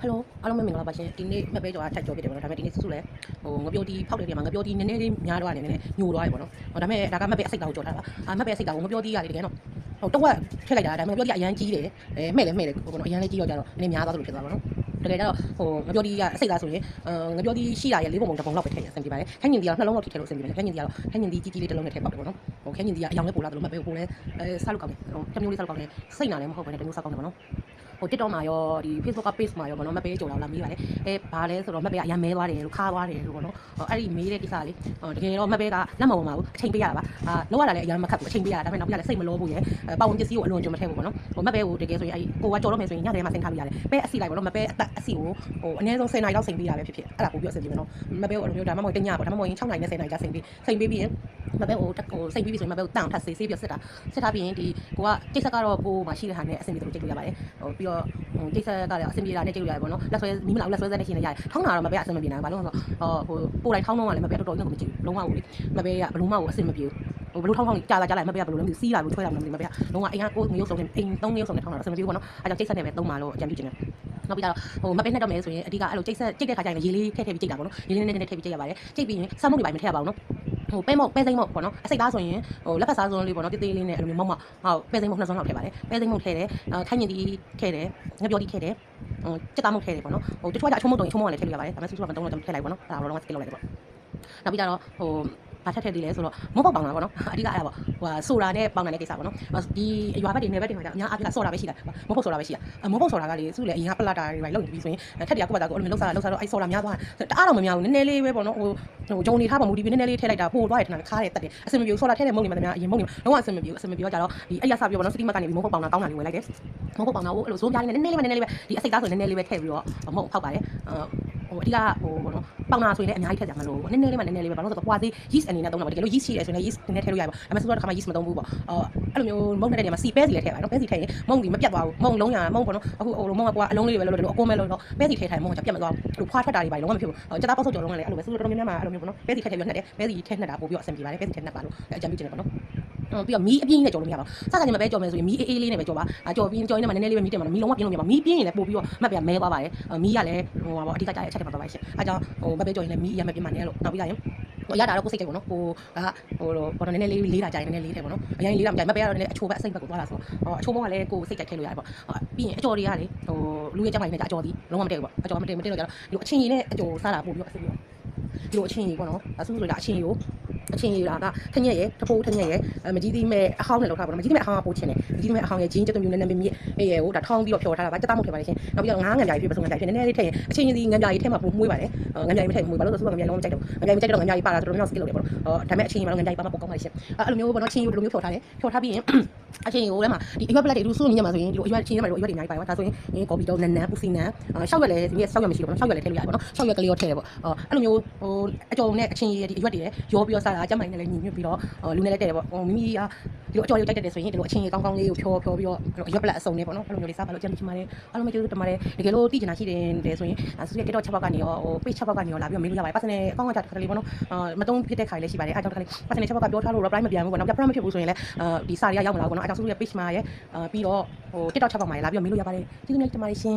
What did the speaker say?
Hello အားလုံးပဲမင်္ဂလာပါရှင်ဒီနေ့မှတ်ပေးကြော်အားထပ်ကြော်ဖြစ်တယ်ပေါ့နော်ဒါပေမဲ့ဒီနေ့စုစုလဲငပြောတီဖောက်တဲ့နေရာမှာငပြောတီနည်းနည်းလေးများတော့နေနေညိုသွားတယ်ပေါ့နော်ဒါပေမဲ့ဒါကမှတ်ပေးအစိတ်တောင်ကြော်ထားတာမှတ်ပေးအစိတ်တောင်ငပြောတီရတယ်တကယ်နော်တော့ထည့်လိုက်တာဒါပေမဲ့ငပြောတီကအရန်ကြီးတယ်မှဲ့လဲပေါ့နော်အရန်လေးကြီးတော့ကြတော့နည်းများသွားသလိုဖြစ်သွားပါတော့တကယ်ကြတော့ငပြောတီကအစိတ်သားဆိုရင်ငပြောတီရှိတာရဲ့၄ပုံတစ်ပုံလောက်ပဲထည့်ရအဆင်ပြေပါတယ်ခန်းညင်တီကတော့နှလုံးလောက်ထည့်လို့အဆင်ပြေတယ်ခန်းညင်တီကတော့ခန်းညင်တီကြီးကြီးလေးတစ်လုံးနဲ့ထည့်ပေါက်တယ်ပေါ့နော်ခန်းညင်တီကအယောင်လေးပို့လာသလိုမှတ်ပေးကိုလည်းစားလို့ကောင်းတယ်တစ်မျိုးလေးစားလို့ကောင်းတယ်စိတ်နာလည်းမဟုတ်ဘဲနဲ့တစ်မျိုးစားကောင်းတယ်ပေါ့နော်TikTok မှာရောဒီ Facebook က page မှာရောပေါ့နော်မပေးကြတော့လာမေးပါတယ်ဘာလဲဆိုတော့မပေးကအရန်မဲသွားတယ်လို့ခါသွားတယ်လို့ပေါ့နော်အဲ့ဒီမေးတဲ့ကိစ္စလေးတကယ်တော့မပေးကလက်မပေါ်မှာဘူးအချိန်ပေးရတာပါလောက်ရတာလည်းအရန်မခက်ဘူးအချိန်ပေးရတာဒါပေမဲ့နောက်ပြလည်းစိတ်မလောဘူးရယ်ပေါဝင်ပစ္စည်းကိုအလွန်ကြုံမထည့်ဘူးပေါ့နော်မပေးကိုတကယ်ဆိုရင်အဲ့ကိုကကြော်တော့မယ်ဆိုရင်ညနေမှဆင်ထားလို့ရတယ်ပဲအစီလိုက်ပေါ့နော်မပေးအသက်အစီကိုအနည်းဆုံး10နာရီလောက်ဆင်ပေးရပဲဖြစ်အဲ့ဒါပိုပြီးအဆင်ပြေမယ်နော်မပေးကိုအဲ့လိုမျိုးဒါမှမဟုတ်တညပေါ့ဒါမှမဟုတ်ရင်6နာရီနဲ့10နာရီကြာဆင်ပေးပြီးရင်မပေးကိုစိတ်ပြီးပြီဆိုရင်မပေးကိုတန့်ထပ်ဆေးပြီးစစ်ထားပြီးရင်ဒီကိုကတိတ်ဆက်ကတော့ကိုမှရှိတဲ့ဟာနဲ့အဆင်ပြေလို့ကြိတ်လို့ရပါတယ်ပြီးတော့တိတ်ဆက်ကလည်းအဆင်ပြေတာနဲ့ကြိတ်လို့ရတယ်ပေါ့နော်လက်ဆွဲမီးမလောက်လက်ဆွဲဆက်နဲ့ရှင်နေရတယ်ထောင်းတာတော့မပေးအဆင်မပြေနိုင်ဘူးဘာလို့လဲဆိုတော့ပိုတိုင်းထောင်းတော့လည်းမပေးတော်တော်ကြီးကိုမကြည့်ဘူးလုံးဝကိုလေမပေးကဘလုံးမကိုအဆင်မပြေဘူးဘလို့ထောင်းကြားလာမပေးကဘလို့လုံးစီးလာလို့ထွဲလာလို့မပေးကလုံးဝအိမ်ကကိုငရုပ်စုံနဲ့အိမ်3ငရုပ်စုံနဲ့ထောင်းတာအဆင်မပြေဘူးပေါ့နော်အဲကြောင့်တိတ်ဆက်နဲ့ပဲသုံးပါလို့အကြံပြုချင်တယ်နောက်ပြီးတော့မပေးနဲ့တော့မယ်ဆိုရင်အဓိကအဲ့လိုကြိတ်တဲ့ခါကျရင်ရေလေးထည့်ပြီးကြိတ်တာပေါ့နော်ရေလေးနဲ့ထည့်ပြီးကြိတ်ရပါတယ်ကြိတ်ပြီးရင်စမ်းမုတ်တွေပိုင်းမထည့်ရပါဘူးနော်ပဲစိမ့်မုတ်ပေါ့နော်အစိတ်သားဆိုရင်လက်ဖက်စားစုံလေးပေါ့နော်တေးသေးလေးနဲ့အဲ့လိုမျိုးမောက်ပဲစိမ့်မုတ်နှစ်စုံလောက်ထည့်ပါတယ်ပဲစိမ့်မုတ်ထည့်တယ်ခိုင်းညင်တီထည့်တယ်ငပြောတီထည့်တယ်ကြက်သားမုတ်ထည့်တယ်ပေါ့နော်တချို့ကအချုံမုတ်တော့ချုံမုတ်ကလည်းထည့်လို့ရပါတယ်ဒါပေမဲ့စုစုကမတုံးတော့ထည့်လိုက်ပေါ့နော်ဒါတော့လုံးဝ skip လုပ်လိုက်တယ်ပေါ့နောက်ပြီးတော့ဘာထက်သေးလဲဆိုတော့မုတ်ပေါက်ပေါင်တာပေါ့နော်အဓိကအဲ့ဒါပေါ့ဆိုတာနဲ့ပေါင်တဲ့ကိစ္စပေါ့နော်ဒီရွာဘက်တွေနယ်ဘက်တွေမှာအများအားဖြင့်ဆော်တာပဲရှိတာမုတ်ပေါက်ဆော်တာပဲရှိတာမုတ်ပေါက်ဆော်တာကလေစုလေအရင်ကပလတာတွေပဲလုပ်နေပြီဆိုရင်ထက်တရကုတ်ပါတာကိုအဲ့လိုမျိုးလှုပ်စားတော့အဲ့ဆော်တာများသွားတအားတော့မများဘူးနည်းနည်းလေးပဲပေါ့နော်ဂျုံနေထားပါမူဒီနည်းနည်းလေးထည့်လိုက်တာပို့သွားတယ်ထင်တာခါတယ်တက်တယ်အဆင်မပြေဘူးဆော်တာထည့်တဲ့မုတ်နေမှတည်းအရင်မုတ်နေလုံးဝအဆင်မပြေတော့ကြတော့ဒီအဲ့ရစပြောပေါ့နော်စတီမတ်ကနေမုတ်ပေါက်ပေါင်တာကောင်းတာလေးဝင်လိုက်တယ်မုတ်ပေါက်ပေါင်တာကိုအဲ့လိုဇိုးပြားလေးနဲ့နည်းနည်းလေးပဲဒီအစိတ်သားဆိုနည်းနည်းလေးပဲထည့်ပြီးတော့မုတ်ဖောက်ပါတယ်အဓိကပေါ့နော်ပေါင်နာဆိုရင်လည်းအများကြီးထည့်ကြမှာလို့နည်းနည်းလေးပဲဘာလို့ဆိုတော့ပွားသေး yeast အနေနဲ့သုံးတာပေါ့တကယ်လို့ yeast ရှိတယ်ဆိုရင် yeast နည်းနည်းထည့်လို့ရပါဘူးအမေဆိုတော့တစ်ခါမှ yeast မသုံးဘူးပေါ့အဲ့လိုမျိုးမုတ်တဲ့နေရာမှာစီပဲစီလည်းထည့်ပါနော်ပဲစီထည့်ရင်မုတ်ဒီမပြတ်သွားဘူးမုတ်လုံးရမုတ်ပေါ့နော်အခုမုတ်ကအလုံးလေးတွေပဲလို့အကွန်းပဲလို့တော့ပဲစီထည့်ထိုင်မုတ်ကပြတ်မသွားဘူးဖွာထွက်တာတွေပါလုံးဝမဖြစ်ဘူးစက်သားပေါက်ဆုပ်ကြော်လုံးကလည်းအဲ့လိုပဲဆိုတော့တော်တော်များများမှာအဲ့လိုမျိုးပေါ့နော်ပဲစီထည့်ပြီးနှက်တယ်ပဲစီထည့်နှက်တာပို့ပြီးတော့အဆင်ပြေပါတယ်ပဲစီထည့်နှက်ပါလို့အကြံပြုချင်တယ်ပေါ့နော်ပြီးတော့မီးအပြင်းနဲ့ကြော်လို့မရပါဘူးစစချင်းမပဲကြော်မယ်ဆိုရင်မီးအေးလေးနဲ့ပဲကြော်ပါကြော်ပြီးကြော်ရင်းနဲ့မှနည်းနည်းလေးပဲမီးတင်ပါမီးလုံးဝပြင်းလို့မရပါဘူးမီးပြင်းရင်လည်းပို့ပြီးတော့မှတ်ပြမဲသွားပါတယ်မီးကလည်းပေါ့အဓိကကြားတဲ့အချက်တွေပါသွားပါရှင်အဲကြောင့်မပဲကြော်ရင်လည်းမီးရမှပြင်းမှနေလို့နောက်ပြီးရင်ရတာတော့ကိုစိတ်ကြိတ်ပေါ့နော်ကိုကဘောတော့နည်းနည်းလေးလေးတာကြရင်နည်းနည်းလေးထဲပေါ့နော်အရင်လေးတာမကြမပဲကတော့နည်းနည်းအချိုးပဲအစိမ့်ဘက်ကိုသွားလာဆိုအချိုးဘောကလည်းကိုစိတ်ကြိုက်ထဲလို့ရတယ်ပေါ့ပြီးရင်အကြော်တွေကလေလူရဲ့ကြမ်းပိုင်းနဲ့အကြော်ဒီလုံးဝမတည့်ဘူးပေါ့အကြော်မတည့်တော့ကြတော့ဒီအချင်းကြီးနဲ့အကြော်စားတာပို့ပြီးတော့အစိမ့်ပြီးတော့ဒီလိုအချင်းကြီးပေါ့နော်ဆူဆိုတာအချင်းကြီးကထညက်ရဲ့တပိုးထညက်ရဲ့မကြီးသီးမဲ့အဟောင်းနဲ့လောက်ထားပါတော့မကြီးသီးမဲ့အဟောင်းကပိုးချင်းတယ်မကြီးသီးမဲ့အဟောင်းရဲ့ဂျင်းကျက်သွမျိုးနည်းနည်းမြင့်ရဲ့ဟိုဒါထောင်းပြီးတော့ဖြော်ထားတာပါစက်သားမှုထည့်ပါလိမ့်ရှင်နောက်ပြီးတော့ငါးငံပြားကြီးဖြစ်ပစုံငံပြားဖြစ်နည်းနည်းလေးထည့်ရင်အချင်းကြီးငံပြားကြီးထဲမှာပိုမွေးပါတယ်ငံပြားကြီးမထည့်ဘူးဘာလို့လဲဆိုတော့ငံပြားလုံးမကြိုက်တော့ငံပြားမကြိုက်တော့ငံပြားကြီးပါတာတော်တော်များများစကစ်လုပ်တယ်ပေါ့ဒါပေမဲ့အချင်းကြီးမှာတော့ငံပြားကြီးပါမှာပိုကောင်းပါလိမ့်ရှင်အဲ့လိုမျိုးပေါ့နော်ချင်းကြီးကိုဒီလိုမျိုးဖြော်ထားတယ်ဖြော်ထားပြီးရင်အချင်းကြီးကိုလည်းမှာဒီအရွက်ပလက်တွေလူစုနေညမှာဆိုရင်ဒီလိုအရွက်ချင်းထဲမှာလိုအရွက်တွေအများကြီးပါပါဒါဆိုရင်ကော်ပီတော့နန်းပူစီနန်းရှောက်ရွက်လည်းဒီနေ့ရှောက်ရွက်မရှိတော့ရှောက်ရွက်လည်းထည့်လို့ရတယ်ပေါ့နော်ရှောက်ရွက်ကလေးရောထည့်တယ်ပေါ့အဲ့လိုမျိုးအကြော်နဲ့အချင်းကြီးရဲ့ဒီအရွက်တွေရောပြီးတော့စားတာကျမ်းမိုင်းနဲ့လည်းညီညွတ်ပြီးတော့လူနဲ့လည်းတဲ့တယ်ပေါ့မိမိကဒီလိုအကြော်ရုပ်ကြိုက်တယ်ဆိုရင်ဒီလိုအချင်းကြီးကောင်းကောင်းလေးကိုဖြောပြီးတော့ရွက်ပလက်အစုံနဲ့ပေါ့နော်အဲ့လိုမျိုးလေးစားပါလို့ကြံပြချင်ပါတယ်အားလုံးပဲကျေးဇူးတင်ပါတယ်တကယ်လို့သိချင်တာရှိတယ်ဆိုရင်ဆူရဲ့ TikTok ချက်ပေါက်ကနေရောpage ချက်ပေါက်ကနေရောလာပြီးတော့မေးလို့ရပါတယ် personal အကောင့်ကတစ်ခါလေးပေါ့နော်မတုံးဖြစ်တဲ့ခါလေးရှိပါတယ်အားကြောင့်တစ်ခါလေး personal ချက်ပေါက်ကပြောထားလို့ reply မပြန်ဘူးပေါ့နော်ပြ reply မဖြစ်ဘူးဆိုရင်လည်းဒီစာတွေကရောက်မလာဘူးပေါ့နော်အားကြောင့်ဆူရဲ့ page မှာရဲ့ပြီးတော့TikTok ချက်ပေါက်မှာလာပြီးတော့မေးလို့ရပါတယ်ကျေးဇူးများတင်ပါတယ်ရှင်